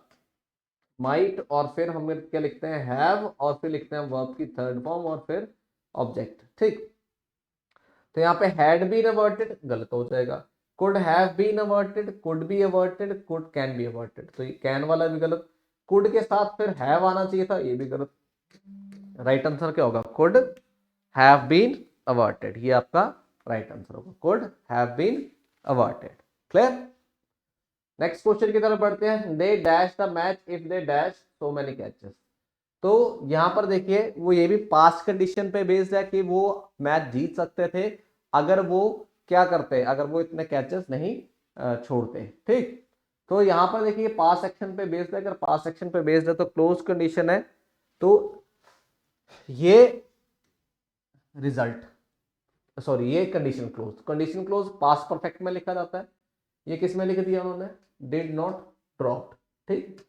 माइट, और फिर हम क्या लिखते हैं, हैव, और फिर लिखते हैं वर्ब की थर्ड फॉर्म और फिर ऑब्जेक्ट। ठीक, तो यहाँ पे हैड बीन अवर्टेड गलत हो जाएगा, could have been averted, could be averted, could can be averted, तो ये कैन वाला भी गलत। कुड के साथ फिर हैव आना चाहिए था, ये भी गलत। राइट आंसर क्या होगा, कुड हैव बीन अवर्टेड, ये आपका राइट आंसर होगा, could have been averted. Clear, next question की तरफ बढ़ते हैं, they dash the match if they dash so many catches. तो यहां पर देखिए वो ये भी पास्ट कंडीशन पे बेस्ड है कि वो मैच जीत सकते थे अगर वो क्या करते, अगर वो इतने कैचेस नहीं छोड़ते। ठीक, तो यहां पर देखिए पास्ट एक्शन पे बेस्ड है, अगर पास्ट एक्शन पे बेस्ड है तो क्लोज कंडीशन है, तो ये रिजल्ट, सॉरी ये condition close, condition close past perfect में लिखा जाता है, ये किस में लिख दिया उन्होंने, डिड नॉट ड्रॉप्ड। ठीक,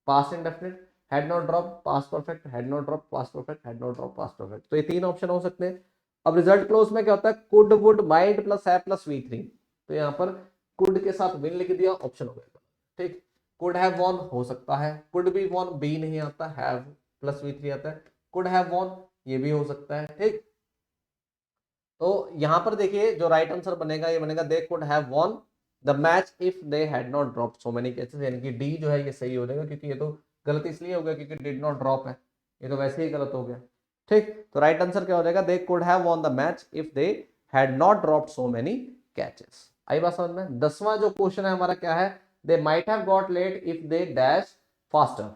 past indefinite, had not drop past perfect, had not drop past perfect, had not drop past perfect, तो ये तीन ऑप्शन हो सकते हैं। अब रिजल्ट क्लोज में क्या होता है, कुड वुड माइट प्लस है प्लस V3, तो यहाँ पर कुड के साथ विन लिख दिया, ऑप्शन हो गया। ठीक, कुड हैव वॉन हो सकता है, कुड बी वॉन बी नहीं आता, हैव प्लस V3 आता है, कुड हैव वॉन ये भी हो सकता है। ठीक, तो यहां पर देखिए जो राइट आंसर बनेगा ये बनेगा, दे could have won the match if they had not dropped so many catches, यानी कि डी जो है ये सही हो जाएगा, क्योंकि ये तो गलत इसलिए हो गया क्योंकि डिड नॉट ड्रॉप है, ये तो वैसे ही गलत हो गया। ठीक, तो राइट आंसर क्या हो जाएगा, they could have won the match if they had not dropped so many catches. आई बात समझ में। 10वां जो क्वेश्चन है हमारा क्या है, they might have got late if they dash faster.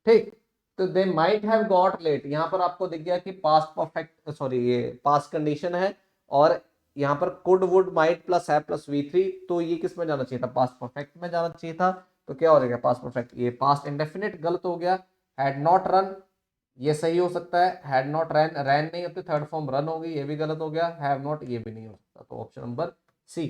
ठीक, तो they might have got late, यहां पर आपको दिख गया कि पास्ट परफेक्ट, सॉरी ये पास्ट कंडीशन है, और यहाँ पर कुड वुड माइट प्लस है प्लस V3, तो ये किस में जाना चाहिए था, पास्ट परफेक्ट में जाना चाहिए था, तो क्या हो जाएगा पास्ट परफेक्ट, ये पास्ट इंडेफिनिट गलत हो गया। हैड नॉट रन ये सही हो सकता है, हैड नॉट रैन, रैन नहीं होती, थर्ड फॉर्म रन होगी, ये भी गलत हो गया। हैव नॉट ये भी नहीं हो सकता, तो option number C,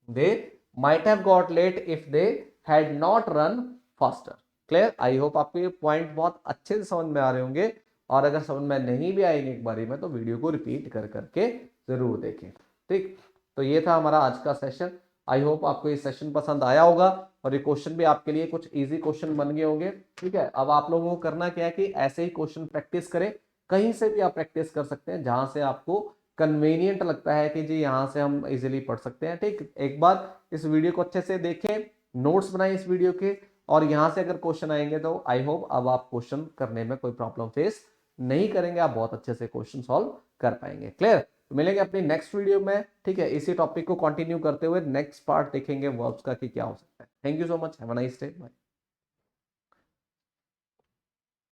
they might have got late if they had not run faster. Clear, I hope आपको ये पॉइंट बहुत अच्छे से समझ में आ रहे होंगे, और अगर समझ में नहीं भी आएंगे एक बारी में तो वीडियो को रिपीट कर करके जरूर देखें। ठीक, तो ये था हमारा आज का सेशन। आई होप आपको ये सेशन पसंद आया होगा, और ये क्वेश्चन भी आपके लिए कुछ इजी क्वेश्चन बन गए होंगे। ठीक है, अब आप लोगों को करना क्या है कि ऐसे ही क्वेश्चन प्रैक्टिस करें, कहीं से भी आप प्रैक्टिस कर सकते हैं जहां से आपको कन्वीनियंट लगता है कि जी यहाँ से हम इजीली पढ़ सकते हैं। ठीक, एक बार इस वीडियो को अच्छे से देखें, नोट्स बनाएं इस वीडियो के, और यहाँ से अगर क्वेश्चन आएंगे तो आई होप अब आप क्वेश्चन करने में कोई प्रॉब्लम फेस नहीं करेंगे, आप बहुत अच्छे से क्वेश्चन सॉल्व कर पाएंगे। क्लियर? तो मिलेंगे अपनी नेक्स्ट वीडियो में, ठीक है, इसी टॉपिक को कंटिन्यू करते हुए नेक्स्ट पार्ट देखेंगे वर्ब्स का कि क्या हो सकता है। Thank you so much, have a nice day, bye.